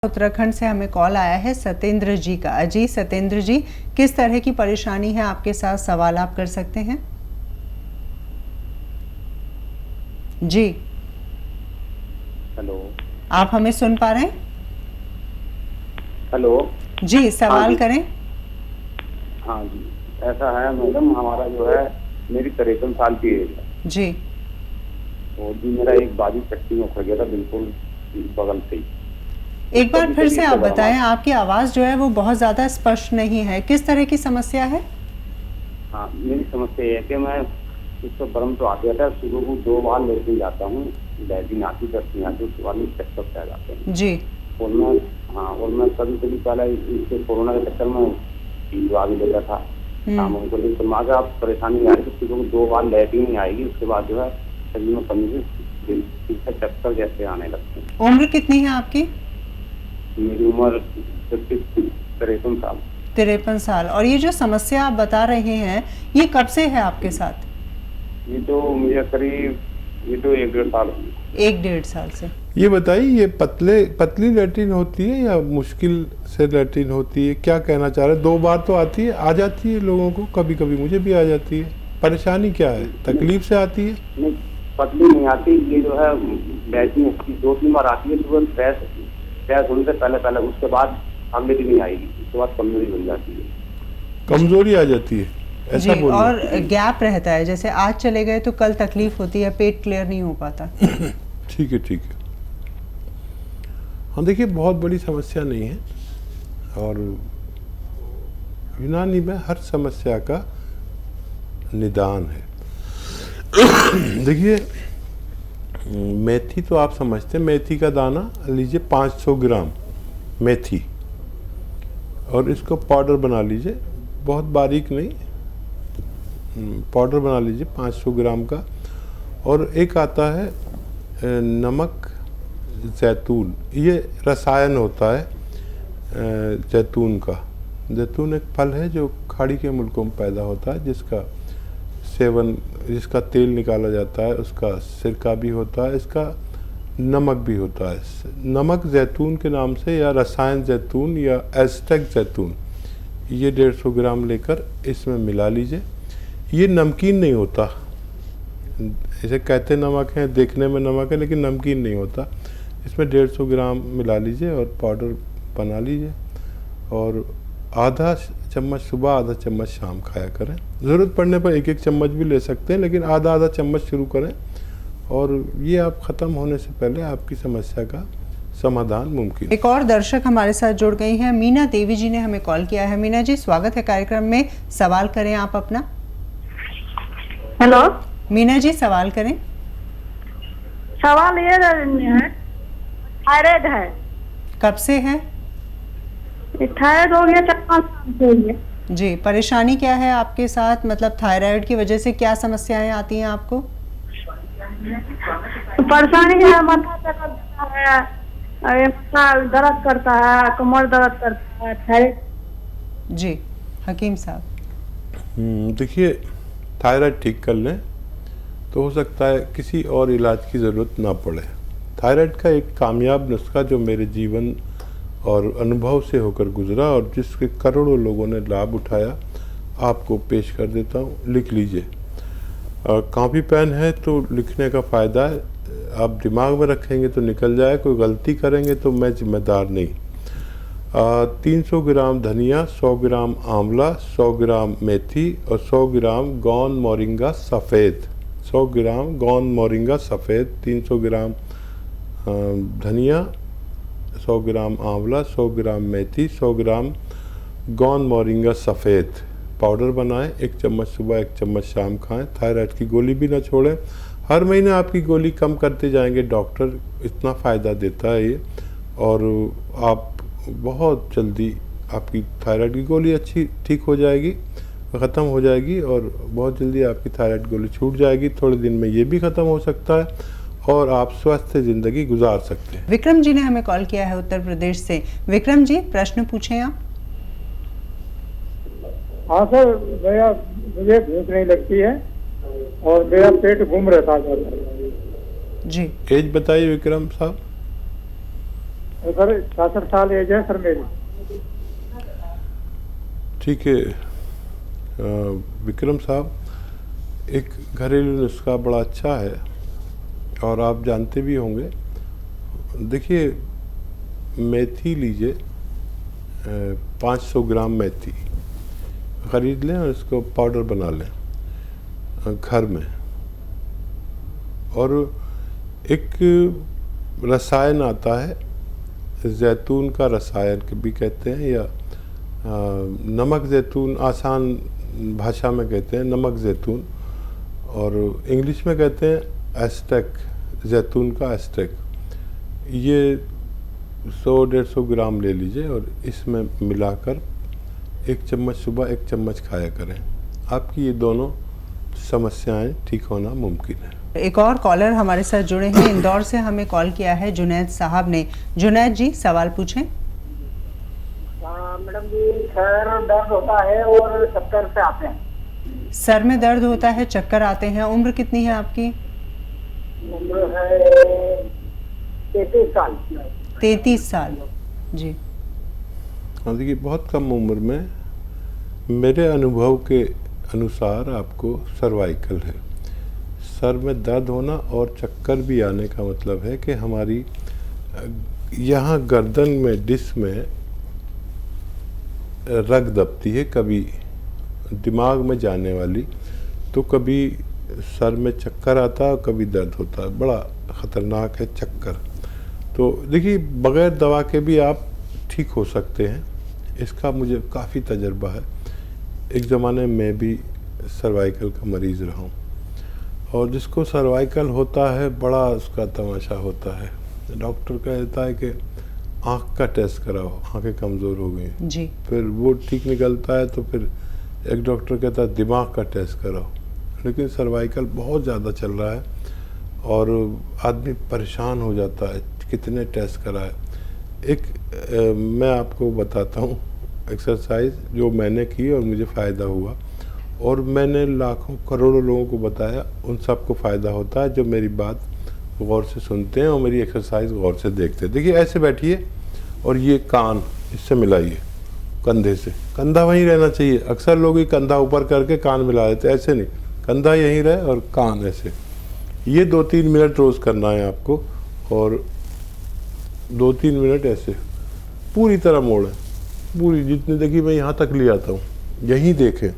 उत्तराखंड से हमें कॉल आया है सत्येंद्र जी का। जी सत्येंद्र जी, किस तरह की परेशानी है आपके साथ, सवाल आप कर सकते हैं। जी हेलो, आप हमें सुन पा रहे हैं? हेलो। जी सवाल करें। हाँ जी, ऐसा है मैडम, हमारा जो है मेरी 53 साल की एज है। जी और जी मेरा एक बाजू चट्टी में उखड़ गया था, बिल्कुल बगल से ही। एक बार फिर से आप बताएं, आपकी आवाज़ जो है वो बहुत ज़्यादा स्पष्ट नहीं है, किस तरह की समस्या है? हाँ, मेरी समस्या ये है कि मैं इसको बर्म तो आ गया था, सुबह को 2 बार लेके जाता हूँ, लैट्रिन आती दर्द आती, उसके बाद में चक्कर आ जाते हैं। जी और मैं कभी कभी पहले इससे कोरोना के चक्कर में दवा भी लेता था शाम को, लेकिन दिमाग आप परेशानी आ रही है, सुबह को 2 बार लैट्रिन नहीं आएगी, उसके बाद जो है शरीर में कमी से चक्कर जैसे आने लगते हैं। उम्र कितनी है आपकी? मेरी उम्र 53 साल। 53 साल। और ये जो समस्या आप बता रहे हैं, ये कब से है आपके साथ? ये तो मुझे करीब 1-1.5 साल हो गए। 1-1.5 साल से। ये बताइए, ये पतली लैट्रिन होती है या मुश्किल से लैट्रिन होती है, क्या कहना चाह रहे हैं? 2 बार तो आती है, आ जाती है लोगों को, कभी कभी मुझे भी आ जाती है। परेशानी क्या है, तकलीफ से आती है? नहीं, पतली नहीं आती, ये जो है लैट्रिन 2-3 बार आती है सुबह, फ्रेश होने से पहले, उसके बाद अगले दिन नहीं आएगी, उसके बाद कमजोरी बन जाती है। कमजोरी आ जाती है, ऐसा जी, और गैप रहता है, जैसे आज चले गए तो कल तकलीफ होती है, पेट क्लियर नहीं हो पाता। ठीक है। हाँ देखिए, बहुत बड़ी समस्या नहीं है, और यूनानी में हर समस्या का निदान है। देखिए, मेथी तो आप समझते हैं, मेथी का दाना लीजिए 500 ग्राम मेथी, और इसको पाउडर बना लीजिए, बहुत बारीक नहीं, पाउडर बना लीजिए 500 ग्राम का। और एक आता है नमक जैतून, ये रसायन होता है जैतून का। जैतून एक फल है जो खाड़ी के मुल्कों में पैदा होता है, जिसका तेल निकाला जाता है, उसका सिरका भी होता है, इसका नमक भी होता है। नमक जैतून के नाम से, या रसायन जैतून, या एस्टेक जैतून, ये 150 ग्राम लेकर इसमें मिला लीजिए। ये नमकीन नहीं होता, इसे कहते नमक है, देखने में नमक है लेकिन नमकीन नहीं होता। इसमें 150 ग्राम मिला लीजिए और पाउडर बना लीजिए, और आधा चम्मच सुबह, आधा चम्मच शाम खाया करें। ज़रूरत पड़ने पर 1-1 चम्मच भी ले सकते हैं, लेकिन आधा चम्मच शुरू करें, और ये आप ख़त्म होने से पहले आपकी समस्या का समाधान मुमकिन। एक और दर्शक हमारे साथ जुड़ गई हैं, मीना देवी जी ने हमें कॉल किया है। मीना जी, स्वागत है कार्यक्रम में, सवाल करें आप अपना। हेलो मीना जी, सवाल करें। सवाल ये है, थायराइड है। कब से है? थायराइड हो गया 4-5 साल से हुई है। जी, परेशानी क्या है आपके साथ, मतलब थायराइड की वजह से क्या समस्याएं आती हैं आपको? परेशानी है, माथा दर्द है, माथा दर्द करता है, कमर दर्द करता है, थायराइड। जी हकीम साहब। देखिए, थायराइड ठीक कर लें तो हो सकता है किसी और इलाज की ज़रूरत ना पड़े। थायराइड का एक कामयाब नुस्खा जो मेरे जीवन और अनुभव से होकर गुजरा, और जिसके करोड़ों लोगों ने लाभ उठाया, आपको पेश कर देता हूँ, लिख लीजिए। कॉपी पेन है तो लिखने का फ़ायदा है, आप दिमाग में रखेंगे तो निकल जाए, कोई गलती करेंगे तो मैं जिम्मेदार नहीं। 300 ग्राम धनिया, 100 ग्राम आंवला, 100 ग्राम मेथी और 100 ग्राम गौन मोरिंगा सफ़ेद। 100 ग्राम गौन मोरिंगा सफ़ेद, 300 ग्राम धनिया, 100 ग्राम आंवला, 100 ग्राम मेथी, 100 ग्राम गौन मोरिंगा सफ़ेद पाउडर बनाएं। 1 चम्मच सुबह, 1 चम्मच शाम खाएं। थायराइड की गोली भी ना छोड़ें, हर महीने आपकी गोली कम करते जाएंगे, डॉक्टर इतना फ़ायदा देता है ये, और आप बहुत जल्दी आपकी थायराइड की गोली अच्छी ठीक हो जाएगी, ख़त्म हो जाएगी, और बहुत जल्दी आपकी थायराइड गोली छूट जाएगी। थोड़े दिन में ये भी ख़त्म हो सकता है, और आप स्वस्थ ज़िंदगी गुजार सकते हैं। विक्रम जी ने हमें कॉल किया है उत्तर प्रदेश से। विक्रम जी, प्रश्न पूछें आप। हाँ सर, भैया मुझे भूख नहीं लगती है और मेरा पेट घूम रहता है। जी, एज बताइए विक्रम साहब। सर 66 साल एज है सर मेरी। ठीक है विक्रम साहब, एक घरेलू नुस्खा बड़ा अच्छा है और आप जानते भी होंगे। देखिए, मेथी लीजिए, 500 ग्राम मेथी ख़रीद लें और इसको पाउडर बना लें घर में। और एक रसायन आता है, जैतून का रसायन भी कहते हैं, या नमक जैतून आसान भाषा में कहते हैं, नमक जैतून, और इंग्लिश में कहते हैं एस्टेक, जैतून का एस्टेक। ये 100-150 ग्राम ले लीजिए और इसमें मिलाकर 1 चम्मच सुबह 1 चम्मच खाया करें। आपकी ये दोनों समस्याएं ठीक होना मुमकिन है। एक और कॉलर हमारे साथ जुड़े हैं, इंदौर से हमें कॉल किया है जुनैद साहब ने। जुनैद जी, सवाल पूछें। मैडम जी, सर दर्द होता है और चक्कर से आते हैं। सर में दर्द होता है, चक्कर आते हैं। उम्र कितनी है आपकी? उम्र है 33 साल। 33 साल जी। हाँ, देखिए, बहुत कम उम्र में मेरे अनुभव के अनुसार आपको सर्वाइकल है। सर में दर्द होना और चक्कर भी आने का मतलब है कि हमारी यहाँ गर्दन में, डिस्क में रग दबती है, कभी दिमाग में जाने वाली, तो कभी सर में चक्कर आता है और कभी दर्द होता है। बड़ा ख़तरनाक है चक्कर। तो देखिए, बग़ैर दवा के भी आप ठीक हो सकते हैं। इसका मुझे काफ़ी तजर्बा है। एक ज़माने में भी सर्वाइकल का मरीज़ रहा हूँ, और जिसको सर्वाइकल होता है बड़ा उसका तमाशा होता है। डॉक्टर कहता है कि आँख का टेस्ट कराओ, आँखें कमज़ोर हो गई जी। फिर वो ठीक निकलता है तो फिर एक डॉक्टर कहता है दिमाग का टेस्ट कराओ। लेकिन सर्वाइकल बहुत ज़्यादा चल रहा है और आदमी परेशान हो जाता है, कितने टेस्ट कराए। एक मैं आपको बताता हूँ एक्सरसाइज जो मैंने की और मुझे फ़ायदा हुआ, और मैंने लाखों करोड़ों लोगों को बताया, उन सबको फ़ायदा होता है जो मेरी बात गौर से सुनते हैं और मेरी एक्सरसाइज गौर से देखते हैं। देखिए, ऐसे बैठिए और ये कान इससे मिलाइए कंधे से, कंधा वहीं रहना चाहिए। अक्सर लोग ये कंधा ऊपर करके कान मिला देते, ऐसे नहीं, कंधा यहीं रहे और कान ऐसे। ये 2-3 मिनट रोज़ करना है आपको, और 2-3 मिनट ऐसे पूरी तरह मोड़ें, पूरी जितनी। देखिए, मैं यहाँ तक ले आता हूँ, यहीं देखें।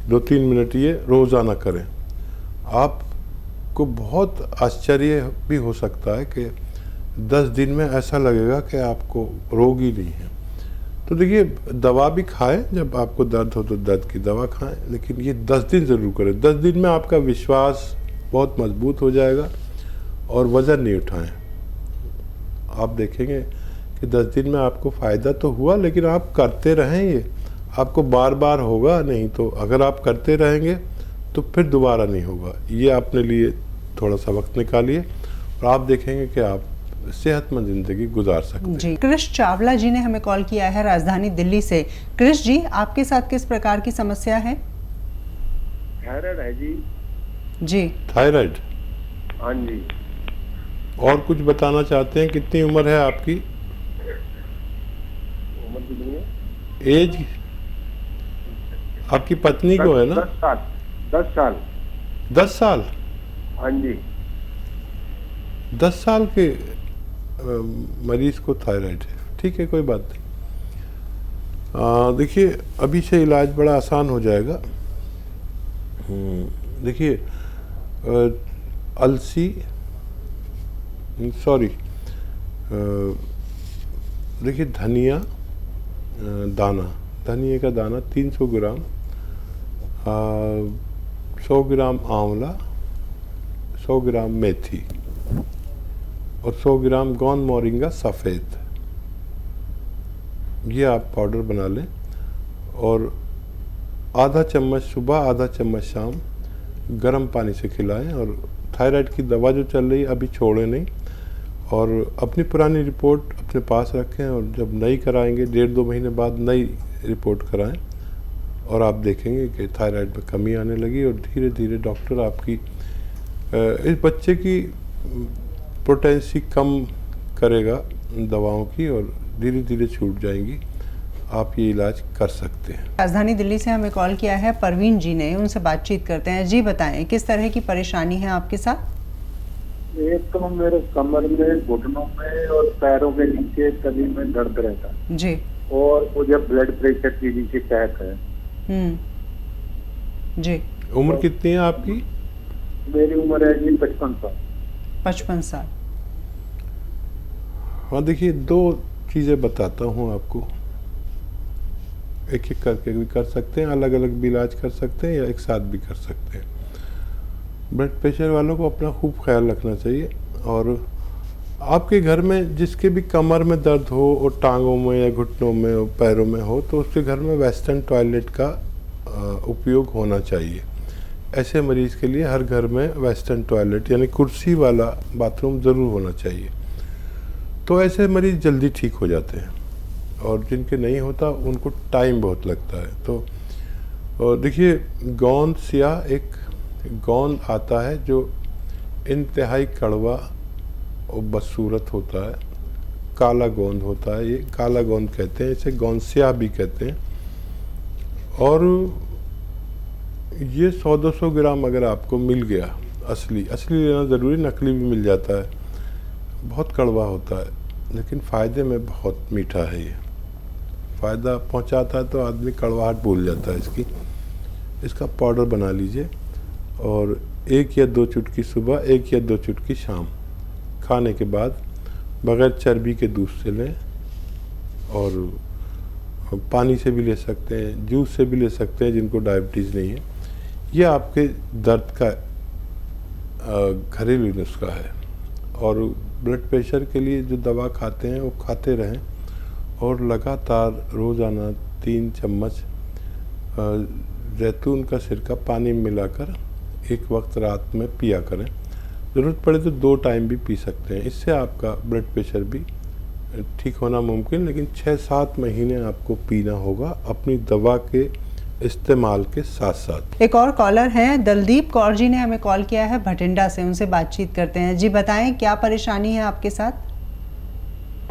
2-3 मिनट ये रोज़ाना करें। आपको बहुत आश्चर्य भी हो सकता है कि 10 दिन में ऐसा लगेगा कि आपको रोग ही नहीं है। तो देखिए, दवा भी खाएं, जब आपको दर्द हो तो दर्द की दवा खाएं, लेकिन ये 10 दिन ज़रूर करें। 10 दिन में आपका विश्वास बहुत मजबूत हो जाएगा। और वज़न नहीं उठाएं। आप देखेंगे कि 10 दिन में आपको फ़ायदा तो हुआ, लेकिन आप करते रहें। ये आपको बार बार होगा नहीं, तो अगर आप करते रहेंगे तो फिर दोबारा नहीं होगा। ये अपने लिए थोड़ा सा वक्त निकालिए और आप देखेंगे कि आप सेहतमंद ज़िंदगी गुजार सकते हैं। जी। कृष चावला जी ने हमें कॉल किया है राजधानी दिल्ली से। कृष जी, आपके साथ किस प्रकार की समस्या है? थायराइड है जी। जी, थायराइड। हाँ जी। और कुछ बताना चाहते हैं? कितनी उम्र है आपकी? उम्र कितनी है? एज आपकी पत्नी को है ना? 10 साल। 10 साल। 10 साल? हाँ जी। 10 साल के मरीज को थायराइड है। ठीक है, कोई बात नहीं। देखिए, अभी से इलाज बड़ा आसान हो जाएगा। देखिए, अलसी, सॉरी, देखिए, धनिया दाना, धनिया का दाना 300 ग्राम, 100 ग्राम आंवला, 100 ग्राम मेथी और 100 ग्राम गौन मोरिंगा सफ़ेद, ये आप पाउडर बना लें और आधा चम्मच सुबह, आधा चम्मच शाम गर्म पानी से खिलाएं। और थायराइड की दवा जो चल रही है अभी छोड़ें नहीं, और अपनी पुरानी रिपोर्ट अपने पास रखें, और जब नई कराएंगे 1.5-2 महीने बाद नई रिपोर्ट कराएं, और आप देखेंगे कि थायराइड में कमी आने लगी। और धीरे धीरे डॉक्टर आपकी इस बच्चे की पोटेंसी कम करेगा दवाओं की और धीरे धीरे छूट जाएंगी। आप ये इलाज कर सकते हैं। राजधानी दिल्ली से हमें कॉल किया है परवीन जी ने, उनसे बातचीत करते हैं। जी बताएं, किस तरह की परेशानी है आपके साथ? एक तो मेरे कमर में, घुटनों में और पैरों के नीचे तली में दर्द रहता है जी। और मुझे ब्लड प्रेशर की भी शिकायत है। जी। उम्र कितनी है आपकी? मेरी उम्र है जी 55 साल। 55 साल। हाँ देखिए, 2 चीज़ें बताता हूँ आपको, एक एक करके भी कर सकते हैं, अलग अलग भी इलाज कर सकते हैं या एक साथ भी कर सकते हैं। ब्लड प्रेशर वालों को अपना खूब ख्याल रखना चाहिए। और आपके घर में जिसके भी कमर में दर्द हो और टांगों में या घुटनों में और पैरों में हो, तो उसके घर में वेस्टर्न टॉयलेट का उपयोग होना चाहिए। ऐसे मरीज़ के लिए हर घर में वेस्टर्न टॉयलेट यानी कुर्सी वाला बाथरूम ज़रूर होना चाहिए। तो ऐसे मरीज़ जल्दी ठीक हो जाते हैं, और जिनके नहीं होता उनको टाइम बहुत लगता है। तो देखिए, गोंद स्याह एक गोंद आता है जो इंतहाई कड़वा और बदसूरत होता है, काला गोंद होता है, ये काला गोंद कहते हैं, इसे गोंद स्याह भी कहते हैं। और ये 100-200 ग्राम अगर आपको मिल गया, असली लेना ज़रूरी, नकली भी मिल जाता है। बहुत कड़वा होता है लेकिन फ़ायदे में बहुत मीठा है। ये फ़ायदा पहुंचाता है तो आदमी कड़वाहट भूल जाता है इसका पाउडर बना लीजिए, और 1 या 2 चुटकी सुबह, 1 या 2 चुटकी शाम खाने के बाद बग़ैर चर्बी के दूध से लें, और पानी से भी ले सकते हैं, जूस से भी ले सकते हैं जिनको डायबिटीज़ नहीं है। ये आपके दर्द का घरेलू नुस्खा है। और ब्लड प्रेशर के लिए जो दवा खाते हैं वो खाते रहें, और लगातार रोज़ाना 3 चम्मच जैतून का सिरका पानी में मिलाकर एक वक्त रात में पिया करें। ज़रूरत पड़े तो 2 टाइम भी पी सकते हैं। इससे आपका ब्लड प्रेशर भी ठीक होना मुमकिन, लेकिन 6-7 महीने आपको पीना होगा अपनी दवा के इस्तेमाल के साथ साथ। एक और कॉलर हैं, दलदीप कौर जी ने हमें कॉल किया है भटिंडा से, उनसे बातचीत करते हैं। जी बताएं, क्या परेशानी है आपके साथ?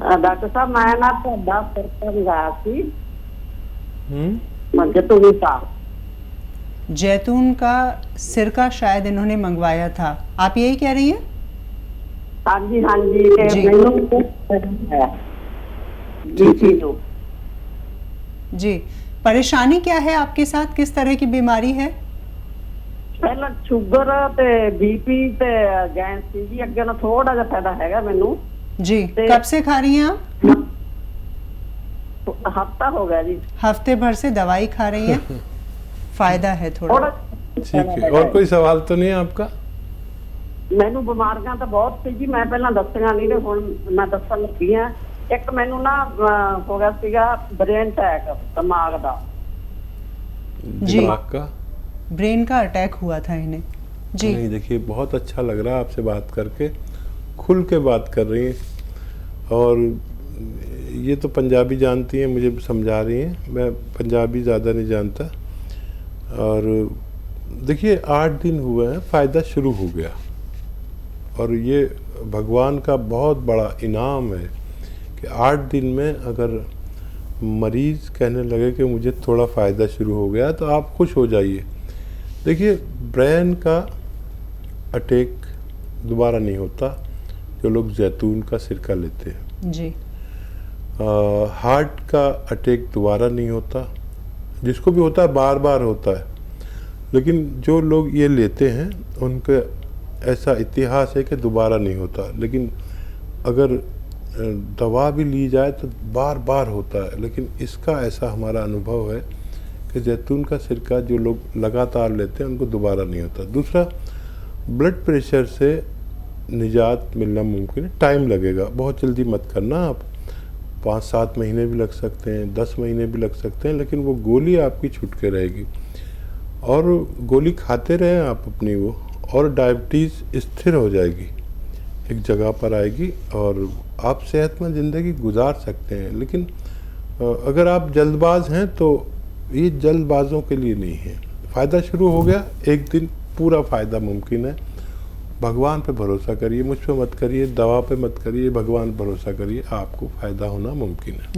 डॉक्टर साहब, मैं ना तो 10 परसेंट गया थी जैतून का सिरका शायद इन्होंने मंगवाया था, आप यही कह रही हैं? हाँ जी, हाँ जी। जी, परेशानी क्या है आपके साथ, किस तरह की बीमारी है? पहला शुगर ते बीपी ते गैस सी जी, अगे ना थोड़ा जा फायदा हैगा मैनू जी। कब से खा रही हैं आप? हफ्ता हो गया जी। हफ्ते भर से दवाई खा रही हैं, फायदा है थोड़ा। ठीक है, और कोई सवाल तो नहीं है आपका? मैनू बीमारियां तो बहुत सी जी, मैं पहला दसिया नहीं, हुण मैं दसन लगी हां। एक मैनू ना हो गया सीगा ब्रेन अटैक, दिमाग दा जी। दिमाग का ब्रेन का अटैक हुआ था इन्हें जी। नहीं, देखिए बहुत अच्छा लग रहा है आपसे बात करके, खुल के बात कर रही हैं, और ये तो पंजाबी जानती हैं, मुझे समझा रही हैं, मैं पंजाबी ज़्यादा नहीं जानता। और देखिए 8 दिन हुए हैं, फ़ायदा शुरू हो गया, और ये भगवान का बहुत बड़ा इनाम है कि 8 दिन में अगर मरीज़ कहने लगे कि मुझे थोड़ा फ़ायदा शुरू हो गया, तो आप खुश हो जाइए। देखिए, ब्रेन का अटैक दोबारा नहीं होता जो लोग जैतून का सिरका लेते हैं जी। हार्ट का अटैक दोबारा नहीं होता, जिसको भी होता है बार बार होता है, लेकिन जो लोग ये लेते हैं उनका ऐसा इतिहास है कि दोबारा नहीं होता। लेकिन अगर दवा भी ली जाए तो बार बार होता है, लेकिन इसका ऐसा हमारा अनुभव है कि जैतून का सिरका जो लोग लगातार लेते हैं उनको दोबारा नहीं होता। दूसरा, ब्लड प्रेशर से निजात मिलना मुमकिन है, टाइम लगेगा, बहुत जल्दी मत करना आप। 5-7 महीने भी लग सकते हैं, 10 महीने भी लग सकते हैं, लेकिन वो गोली आपकी छूट के रहेगी, और गोली खाते रहें आप अपनी वो, और डायबिटीज़ स्थिर हो जाएगी, एक जगह पर आएगी, और आप सेहतमंद ज़िंदगी गुजार सकते हैं। लेकिन अगर आप जल्दबाज हैं तो ये जल्दबाजों के लिए नहीं है। फ़ायदा शुरू हो गया, एक दिन पूरा फ़ायदा मुमकिन है, भगवान पे भरोसा करिए, मुझ पे मत करिए, दवा पे मत करिए, भगवान पे भरोसा करिए, आपको फ़ायदा होना मुमकिन है।